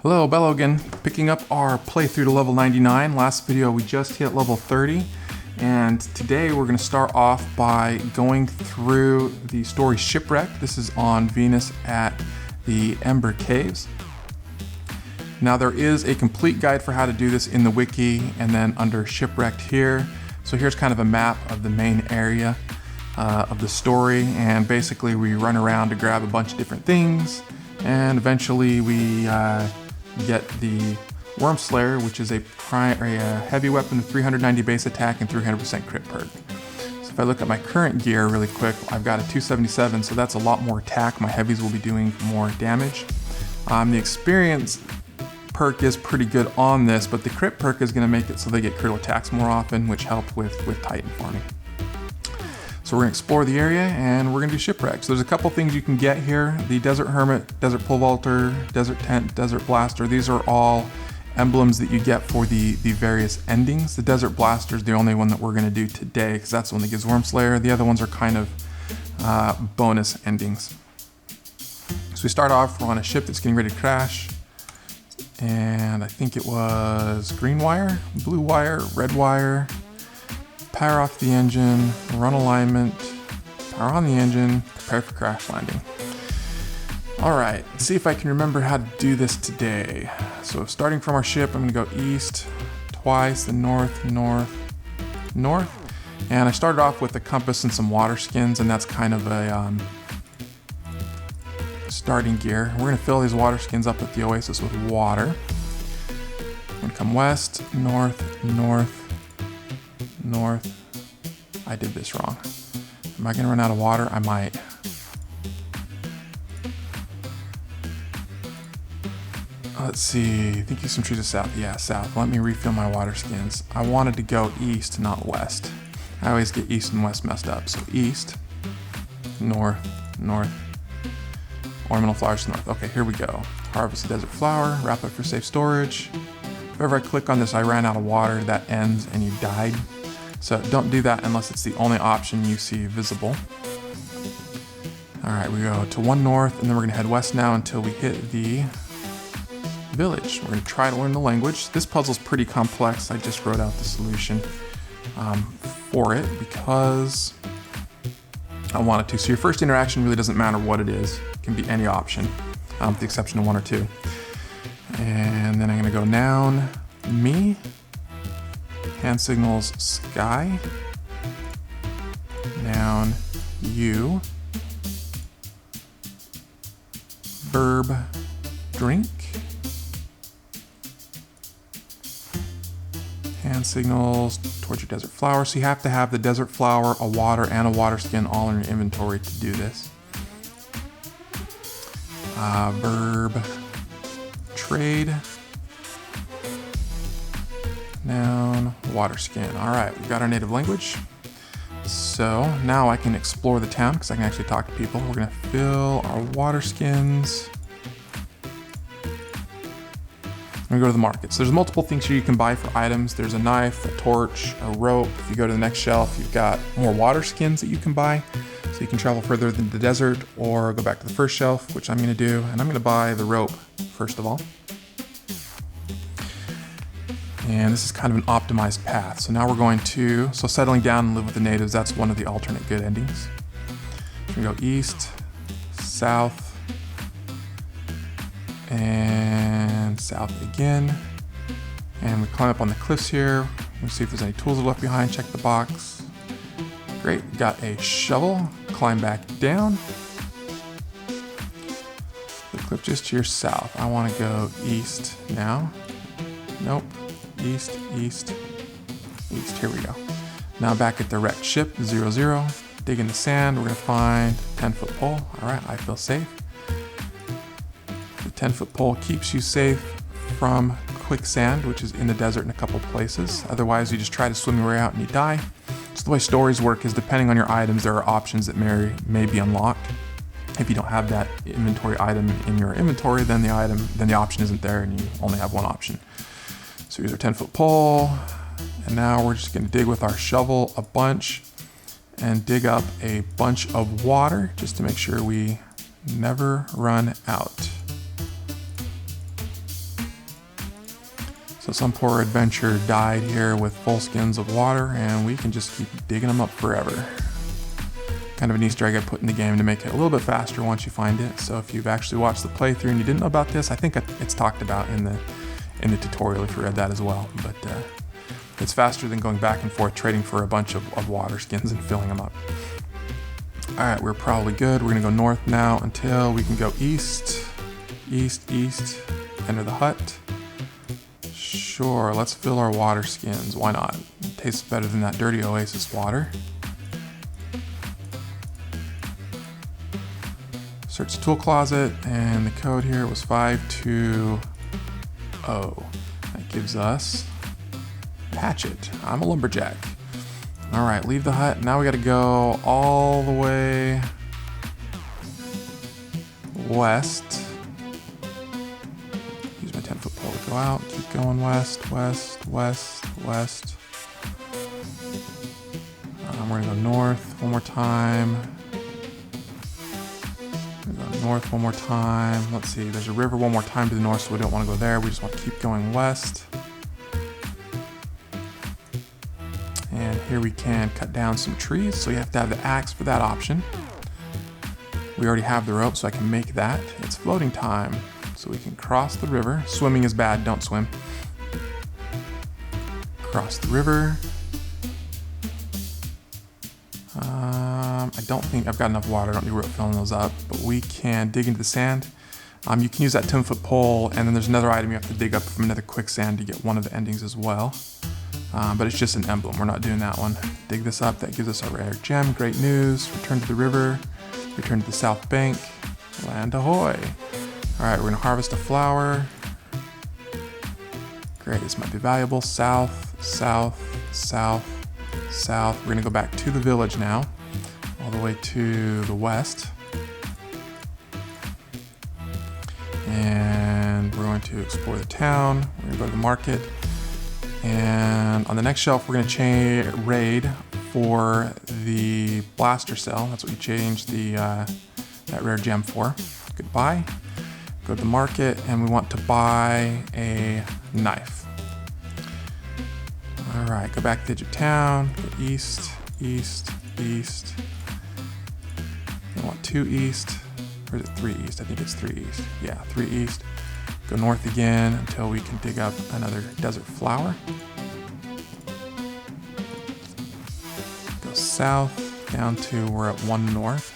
Hello, Bello again, picking up our playthrough to level 99. Last video we just hit level 30, and today we're going to start off by going through the story Shipwrecked. This is on Venus at the Ember Caves. Now there is a complete guide for how to do this in the wiki, and then under Shipwrecked here. So here's kind of a map of the main area of the story, and basically we run around to grab a bunch of different things, and eventually we get the Worm Slayer, which is a heavy weapon with 390 base attack and 300% crit perk. So if I look at my current gear really quick, I've got a 277, so that's a lot more attack. My heavies will be doing more damage. The experience perk is pretty good on this, but the crit perk is going to make it so they get critical attacks more often, which help with Titan farming. So we're going to explore the area and we're going to do Shipwreck. So there's a couple things you can get here. The Desert Hermit, Desert Pole Vaulter, Desert Tent, Desert Blaster. These are all emblems that you get for the various endings. The Desert Blaster is the only one that we're going to do today because that's the one that gives Worm Slayer. The other ones are kind of bonus endings. So we start off, we're on a ship that's getting ready to crash. And I think it was green wire, blue wire, red wire. Power off the engine, run alignment, power on the engine, prepare for crash landing. All right, let's see if I can remember how to do this today. So starting from our ship, I'm gonna go east twice, then north, north, north. And I started off with a compass and some water skins, and that's kind of a starting gear. We're gonna fill these water skins up at the oasis with water. I'm gonna come west, north, north, north. I did this wrong. Am I gonna run out of water? I might. Let's see, I think you some trees to south. Yeah, south. Let me refill my water skins. I wanted to go east, not west. I always get east and west messed up. So east, north, north. Ornamental flowers to north. Okay, here we go. Harvest a desert flower, wrap it for safe storage. If ever I click on this, I ran out of water, that ends and you died. So don't do that unless it's the only option you see visible. All right, we go to one north, and then we're gonna head west now until we hit the village. We're gonna try to learn the language. This puzzle's pretty complex. I just wrote out the solution for it because I wanted to. So your first interaction really doesn't matter what it is. It can be any option, with the exception of one or two. And then I'm gonna go noun, me. Hand signals sky, noun you, verb drink, hand signals towards your desert flower. So you have to have the desert flower, a water, and a water skin all in your inventory to do this. Verb trade, noun, water skin. All right, we've got our native language. So now I can explore the town because I can actually talk to people. We're gonna fill our water skins. I'm gonna go to the market. So there's multiple things here you can buy for items. There's a knife, a torch, a rope. If you go to the next shelf, you've got more water skins that you can buy. So you can travel further than the desert or go back to the first shelf, which I'm gonna do. And I'm gonna buy the rope first of all. And this is kind of an optimized path. So now we're going to, settling down and live with the natives, that's one of the alternate good endings. We go east, south, and south again. And we climb up on the cliffs here. We'll see if there's any tools left behind, check the box. Great, got a shovel, climb back down. The cliff just to your south. I wanna go east now. Nope. East, east, east. Here we go. Now back at the wrecked ship, 0-0. Dig in the sand. We're gonna find a 10-foot pole. All right, I feel safe. The 10-foot pole keeps you safe from quicksand, which is in the desert in a couple places. Otherwise, you just try to swim your way out and you die. So the way stories work is depending on your items, there are options that may be unlocked. If you don't have that inventory item in your inventory, then the option isn't there and you only have one option. So here's our 10-foot pole, and now we're just gonna dig with our shovel a bunch and dig up a bunch of water just to make sure we never run out. So some poor adventurer died here with full skins of water, and we can just keep digging them up forever. Kind of an Easter egg I put in the game to make it a little bit faster once you find it. So if you've actually watched the playthrough and you didn't know about this, I think it's talked about in the tutorial if you read that as well. But it's faster than going back and forth trading for a bunch of water skins and filling them up. All right, we're probably good. We're gonna go north now until we can go east, east, east, enter the hut. Sure, let's fill our water skins. Why not? It tastes better than that dirty oasis water. Search the tool closet, and the code here was 520. That gives us a hatchet. I'm a lumberjack. All right, leave the hut. Now we gotta go all the way west. Use my 10-foot pole to go out. Keep going west, west, west, west. We're gonna go north one more time. We're gonna go north one more time. Let's see, there's a river one more time to the north, so we don't want to go there. We just want to keep going west. And here we can cut down some trees, so you have to have the axe for that option. We already have the rope, so I can make that. It's floating time, so we can cross the river. Swimming is bad, don't swim. Cross the river. I don't think I've got enough water. I don't need rope filling those up, but we can dig into the sand. You can use that 10-foot pole, and then there's another item you have to dig up from another quicksand to get one of the endings as well. But it's just an emblem. We're not doing that one. Dig this up. That gives us a rare gem. Great news. Return to the river. Return to the south bank. Land ahoy. All right, we're gonna harvest a flower. Great, this might be valuable. South, south, south, south. We're gonna go back to the village now, all the way to the west. And we're going to explore the town. We're gonna go to the market. And on the next shelf, we're gonna raid for the blaster cell. That's what you changed that rare gem for. Goodbye. Go to the market, and we want to buy a knife. All right, go back to the edge of town. Go east, east, east. We want 2 east. Or is it 3 east? I think it's 3 east. Yeah, 3 east. Go north again until we can dig up another desert flower. Go south down to we're at 1 north.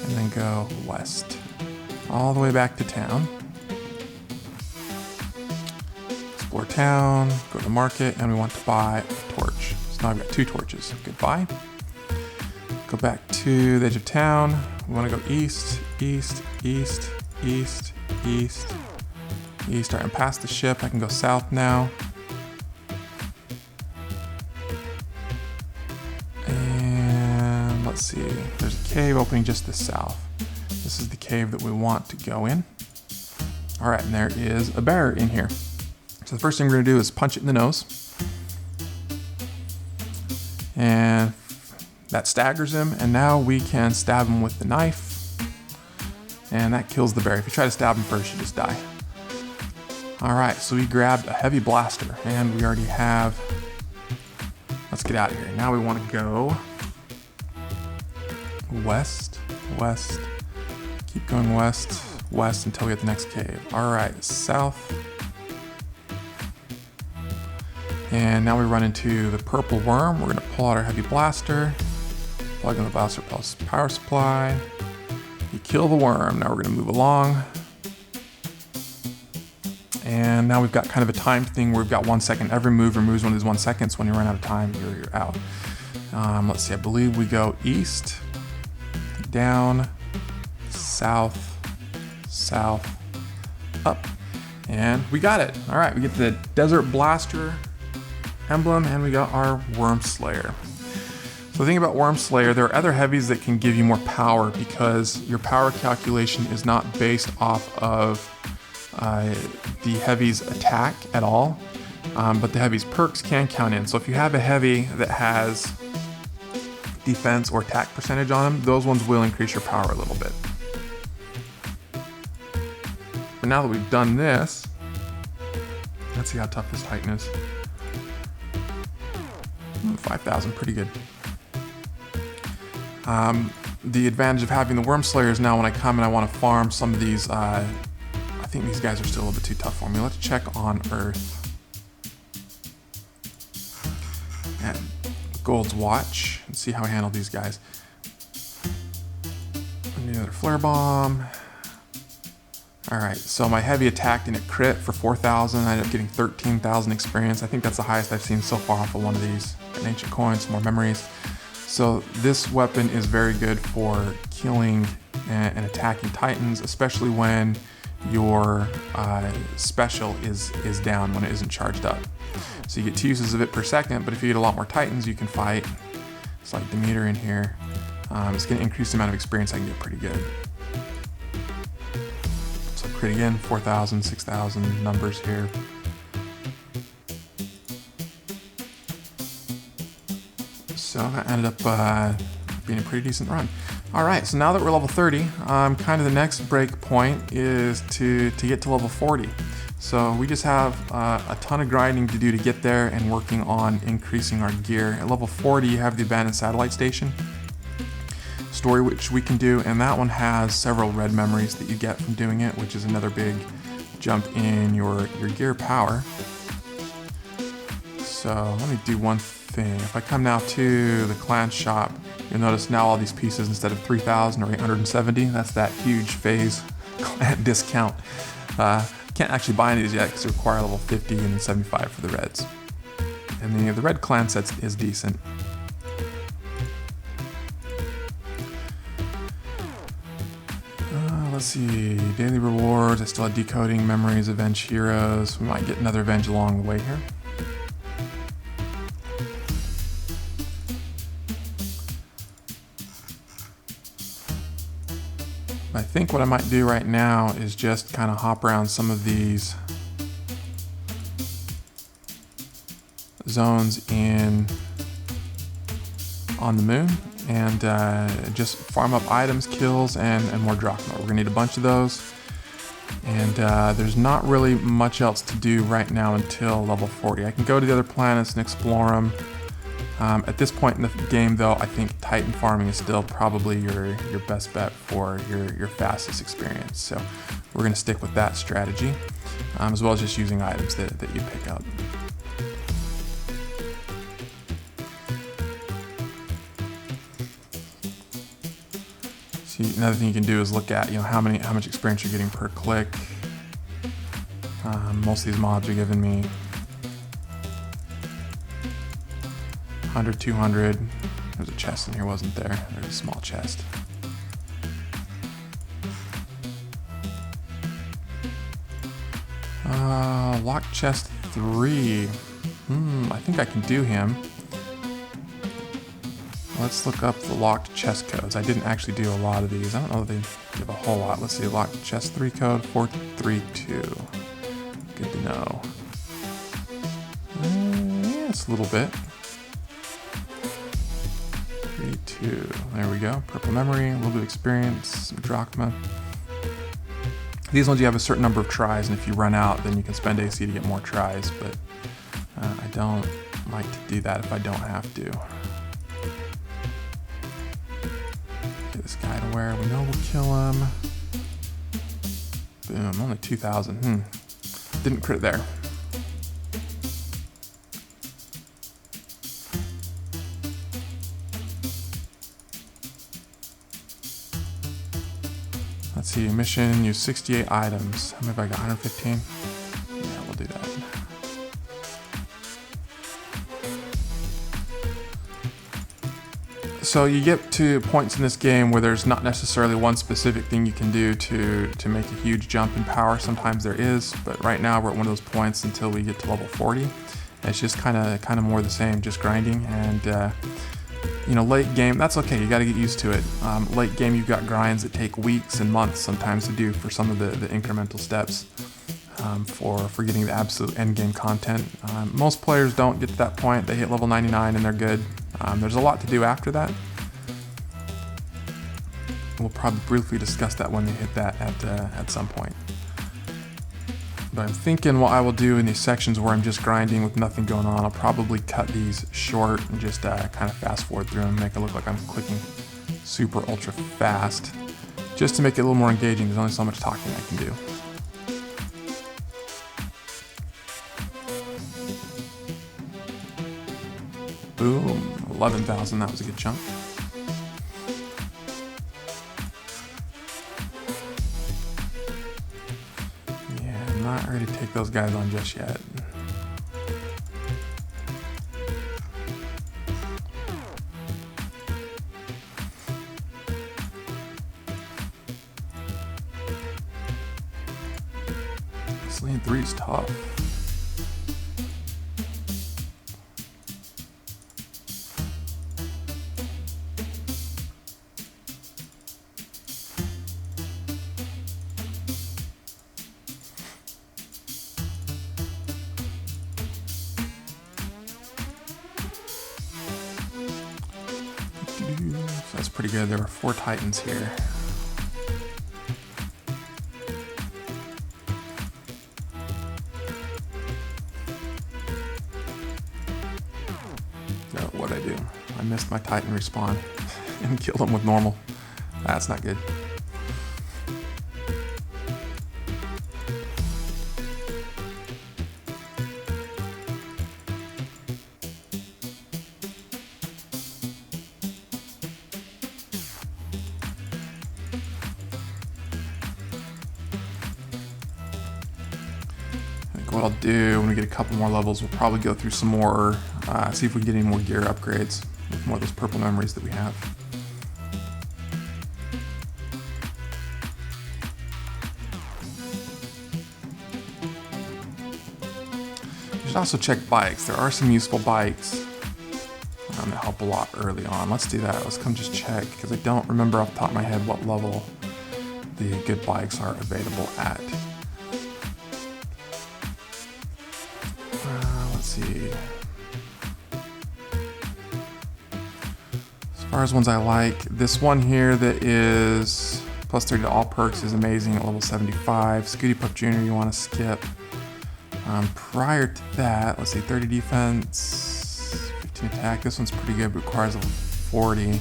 And then go west. All the way back to town. Explore town, go to the market, and we want to buy a torch. So now I've got 2 torches. Goodbye. Go back to the edge of town. We want to go east, east, east, east, east, east. All right, I'm past the ship. I can go south now. And let's see. There's a cave opening just to the south. This is the cave that we want to go in. All right, and there is a bear in here. So the first thing we're gonna do is punch it in the nose. And that staggers him, and now we can stab him with the knife. And that kills the bear. If you try to stab him first, you just die. All right, so we grabbed a heavy blaster, and we already have, let's get out of here. Now we wanna go west, west, keep going west, west until we hit the next cave. All right, south. And now we run into the purple worm. We're gonna pull out our heavy blaster, plug in the blaster plus power supply. You kill the worm. Now we're gonna move along. And now we've got kind of a time thing where we've got 1 second. Every move removes one of these 1 seconds. When you run out of time, you're out. Let's see, I believe we go east, down, south, south, up, and we got it. All right, we get the Desert Blaster emblem, and we got our Worm Slayer. So the thing about Worm Slayer, there are other heavies that can give you more power because your power calculation is not based off of the heavy's attack at all, but the heavy's perks can count in. So if you have a heavy that has defense or attack percentage on them, those ones will increase your power a little bit. But now that we've done this, Let's see how tough this Titan is. 5,000, pretty good. The advantage of having the Worm Slayer is now when I come and I want to farm some of these, I think these guys are still a little bit too tough for me. Let's check on Earth. And Gold's Watch, and see how I handle these guys. I need another Flare Bomb. Alright, so my heavy attack didn't crit for 4,000. I ended up getting 13,000 experience. I think that's the highest I've seen so far off of one of these. An ancient coin, some more memories. So this weapon is very good for killing and attacking Titans, especially when your special is down, when it isn't charged up. So you get 2 uses of it per second, but if you get a lot more Titans, you can fight. It's like Demeter in here. It's going to increase the amount of experience I can get pretty good. So crit again, 4,000, 6,000 numbers here. So that ended up being a pretty decent run. All right, so now that we're level 30, kind of the next break point is to get to level 40. So we just have a ton of grinding to do to get there and working on increasing our gear. At level 40, you have the Abandoned Satellite Station story, which we can do, and that one has several red memories that you get from doing it, which is another big jump in your gear power. So let me do one thing. If I come now to the clan shop, you'll notice now all these pieces, instead of 3,000 or 870, that's that huge phase clan discount. Can't actually buy any of these yet because they require level 50 and 75 for the reds. And the red clan sets is decent. Let's see, daily rewards. I still have decoding, memories, avenge heroes. We might get another avenge along the way here. I think what I might do right now is just kind of hop around some of these zones on the moon and just farm up items, kills, and more drachma. We're gonna need a bunch of those. And there's not really much else to do right now until level 40. I can go to the other planets and explore them. At this point in the game, though, I think Titan farming is still probably your best bet for your fastest experience. So we're going to stick with that strategy, as well as just using items that you pick up. See, another thing you can do is look at how much experience you're getting per click. Most of these mobs are giving me 100, 200. There's a chest in here, wasn't there? There's a small chest. Locked chest 3. I think I can do him. Let's look up the locked chest codes. I didn't actually do a lot of these. I don't know if they give a whole lot. Let's see, locked chest 3 code 432. Good to know. Yeah, it's a little bit. 3-2. There we go. Purple memory, a little bit of experience, some drachma. These ones you have a certain number of tries, and if you run out, then you can spend AC to get more tries, but I don't like to do that if I don't have to. Get this guy to where we know we'll kill him. Boom, only 2,000. Didn't crit there. Let's see, mission, use 68 items. How many have I got, 115? Yeah, we'll do that. So you get to points in this game where there's not necessarily one specific thing you can do to make a huge jump in power. Sometimes there is, but right now we're at one of those points until we get to level 40. And it's just kind of more the same, just grinding. And late game, that's okay, you got to get used to it. Late game, you've got grinds that take weeks and months sometimes to do for some of the incremental steps for getting the absolute end game content. Most players don't get to that point. They hit level 99 and they're good. There's a lot to do after that. We'll probably briefly discuss that when we hit that at some point. But I'm thinking what I will do in these sections where I'm just grinding with nothing going on, I'll probably cut these short and just kind of fast forward through them, make it look like I'm clicking super ultra fast, just to make it a little more engaging. There's only so much talking I can do. Boom, 11,000, that was a good chunk. Yeah, I'm not ready to take those guys on just yet. This lane 3 is tough. So that's pretty good. There were 4 Titans here. So what'd I do? I missed my Titan respawn and killed him with normal. That's not good. What I'll do when we get a couple more levels, we'll probably go through some more, see if we can get any more gear upgrades with more of those purple memories that we have. You should also check bikes. There are some useful bikes that help a lot early on. Let's do that. Let's come just check, because I don't remember off the top of my head what level the good bikes are available at. Let's see. As far as ones I like, this one here that is plus 30 to all perks is amazing at level 75. Scooty Pup Jr. you want to skip. Prior to that, let's see, 30 defense, 15 attack. This one's pretty good, but requires level 40.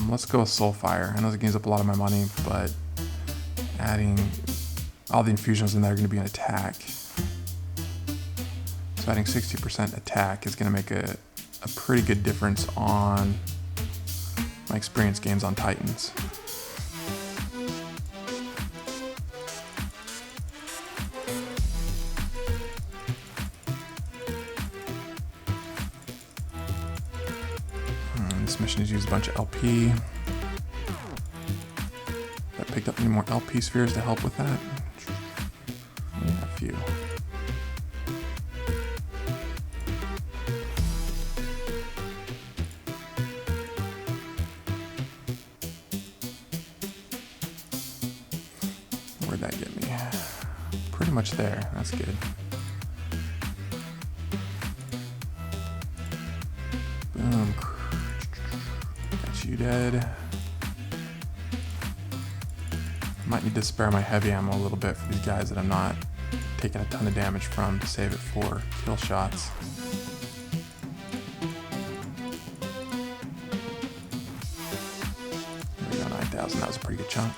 Let's go with Soulfire. I know it gains up a lot of my money, but adding all the infusions in there are going to be an attack. So adding 60% attack is going to make a pretty good difference on my experience gains on Titans. This mission has used a bunch of LP. Have I picked up any more LP spheres to help with that? Yeah, a few. Where'd that get me? Pretty much there. That's good. Boom. Got you dead. Might need to spare my heavy ammo a little bit for these guys that I'm not taking a ton of damage from to save it for kill shots. There we go, 9,000. That was a pretty good chunk.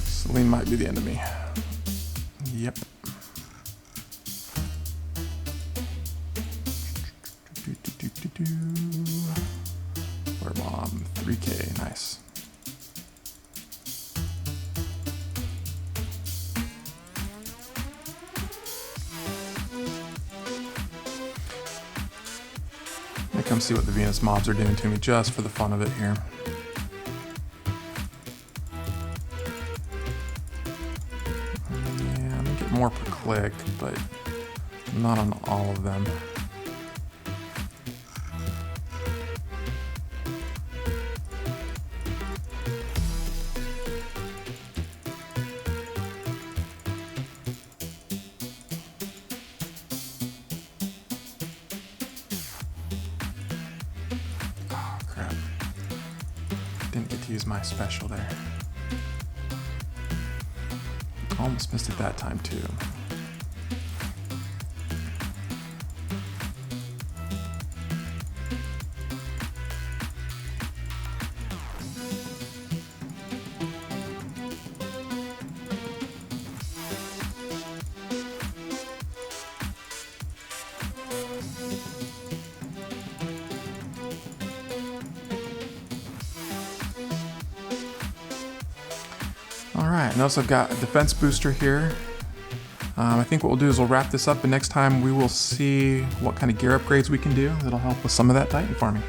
Celine might be the end of me. Yep. Flare bomb, 3K, nice. Let me come see what the Venus mobs are doing to me just for the fun of it here. more per click, but not on all of them. Oh crap. Didn't get to use my special there. Almost missed it that time too. Alright, notice I've got a defense booster here. I think what we'll do is we'll wrap this up, and next time we will see what kind of gear upgrades we can do that'll help with some of that Titan farming.